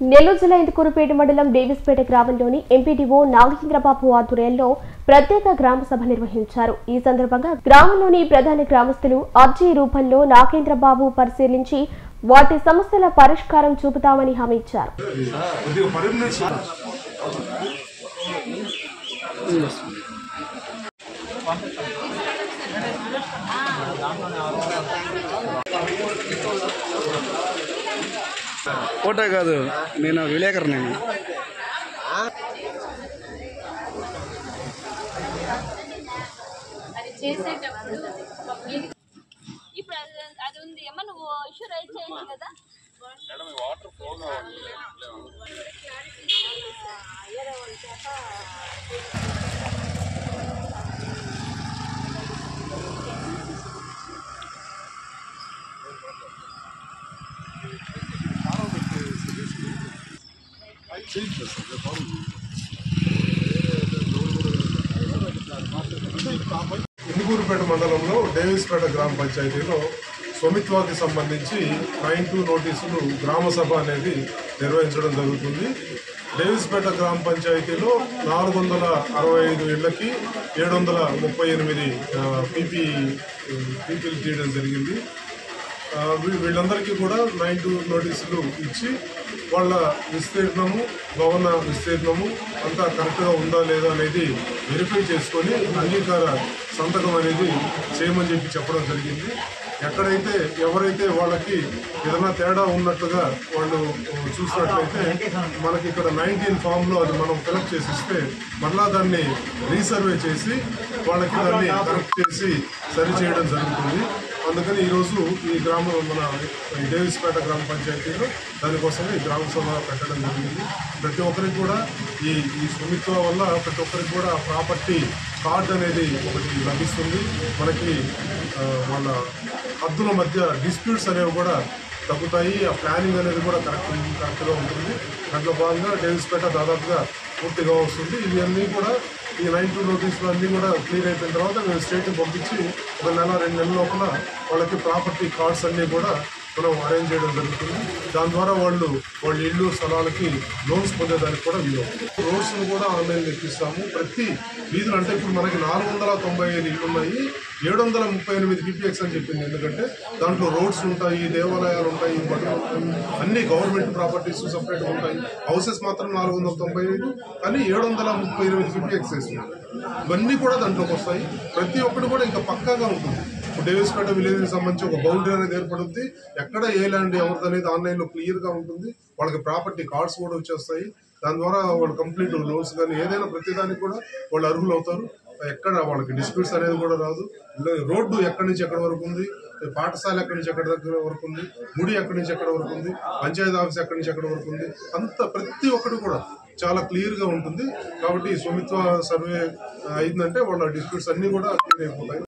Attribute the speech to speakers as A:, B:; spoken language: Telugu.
A: నెల్లూరు జిల్లా ఇందుకూరుపేట మండలం డేవిస్పేట గ్రామంలోని ఎంపీడీఓ నాగేంద్రబాబు ఆధ్వర్యంలో ప్రత్యేక గ్రామ సభ నిర్వహించారు. ఈ సందర్భంగా గ్రామంలోని ప్రధాన గ్రామస్తులు అర్జీ రూపంలో నాగేంద్రబాబు పరిశీలించి వాటి సమస్యల పరిష్కారం చూపుతామని హామీ ఇచ్చారు.
B: ఫోటో కాదు, నేను విలేకరుని.
C: ఇప్పుడు అది ఉంది ఏమో నువ్వు ఇష్యూ రైజ్ చేయొచ్చు కదా.
D: ఇందుకూరుపేట మండలంలో డేవిస్పేట గ్రామ పంచాయతీలో స్వామిత్వాకి సంబంధించి 9(2) నోటీసులు గ్రామ సభ అనేది నిర్వహించడం జరుగుతుంది. డేవిస్పేట గ్రామ పంచాయతీలో 465 ఇళ్లకి 738 పీపీలు తీయడం జరిగింది. వీళ్ళందరికీ కూడా 9(2) నోటీసులు ఇచ్చి వాళ్ళ విస్తీర్ణము, భవన విస్తీర్ణము అంతా కరెక్ట్గా ఉందా లేదా అనేది వెరిఫై చేసుకొని అంగీకార సంతకం అనేది చేయమని చెప్పడం జరిగింది. ఎక్కడైతే ఎవరైతే వాళ్ళకి ఏదైనా తేడా ఉన్నట్లుగా వాళ్ళు చూసినట్లయితే మనకి ఇక్కడ 19 ఫామ్లో అది మనం ఫిలప్ చేసి ఇస్తే మళ్ళా దాన్ని రీసర్వే చేసి వాళ్ళకి దాన్ని కరెక్ట్ చేసి సరిచేయడం జరుగుతుంది. అందుకని ఈరోజు ఈ మన డేవిస్పేట గ్రామ పంచాయతీలో దానికోసం ఈ గ్రామ సభ పెట్టడం జరిగింది. ప్రతి ఒక్కరికి కూడా ఈ స్వామిత్వ వల్ల ప్రతి ఒక్కరికి కూడా ప్రాపర్టీ కార్డ్ అనేది ఒకటి లభిస్తుంది. మనకి వాళ్ళ హద్దుల మధ్య డిస్ప్యూట్స్ అనేవి కూడా తగ్గుతాయి. ఆ ప్లానింగ్ అనేది కూడా కరెక్ట్గా ఉంటుంది. దాంట్లో భాగంగా డేవిస్పేట దాదాపుగా పూర్తిగా వస్తుంది. ఇవన్నీ కూడా ఈ 9(2) నోటీసులు అన్నీ కూడా క్లియర్ అయిపోయిన తర్వాత మేము స్టేట్కి పంపించి 1 నెల 2 నెలల లోపల వాళ్ళకి ప్రాపర్టీ కార్డ్స్ అన్నీ కూడా మనం అరేంజ్ చేయడం జరుగుతుంది. దాని ద్వారా వాళ్ళ ఇళ్ళు స్థలాలకి లోన్స్ పొందేదానికి కూడా వీలవుతుంది. రోడ్స్ను కూడా ఆన్లైన్ తెప్పిస్తాము. ప్రతి వీధులు అంటే ఇప్పుడు మనకి 495 ఇళ్ళు ఉన్నాయి, 738 పీపీఎక్స్ అని చెప్పింది. ఎందుకంటే దాంట్లో రోడ్స్ ఉంటాయి, దేవాలయాలు ఉంటాయి, అన్ని గవర్నమెంట్ ప్రాపర్టీస్ సపరేట్గా ఉంటాయి. హౌసెస్ మాత్రం 495 కానీ 738 పీపీఎక్స్ వేస్తున్నాయి. ఇవన్నీ కూడా దాంట్లోకి వస్తాయి. ప్రతి ఒక్కటి కూడా ఇంకా పక్కాగా ఉంటుంది. డేవిస్పేట విలేజ్కి సంబంధించి ఒక బౌండరీ అనేది ఏర్పడుతుంది. ఎక్కడ ఏ ల్యాండ్ ఎవరిది అనేది ఆన్లైన్లో క్లియర్గా ఉంటుంది. వాళ్ళకి ప్రాపర్టీ కార్డ్స్ కూడా వచ్చేస్తాయి. దాని ద్వారా వాళ్ళు కంప్లీట్ లోన్స్ కానీ ఏదైనా ప్రతిదానికి కూడా వాళ్ళు అర్హులు అవుతారు. ఎక్కడ వాళ్ళకి డిస్ప్యూట్స్ అనేది కూడా రాదు. రోడ్డు ఎక్కడి నుంచి ఎక్కడి వరకు ఉంది, పాఠశాల ఎక్కడి నుంచి ఎక్కడి దగ్గర వరకు ఉంది, గుడి ఎక్కడి నుంచి ఎక్కడి వరకు ఉంది, పంచాయతీ ఆఫీస్ ఎక్కడి నుంచి ఎక్కడి వరకు ఉంది, అంత ప్రతి ఒక్కటి కూడా చాలా క్లియర్గా ఉంటుంది. కాబట్టి స్వామిత్వ సర్వే అయిందంటే వాళ్ళ డిస్ప్యూట్స్ అన్నీ కూడా క్లియర్ అయిపోతాయి.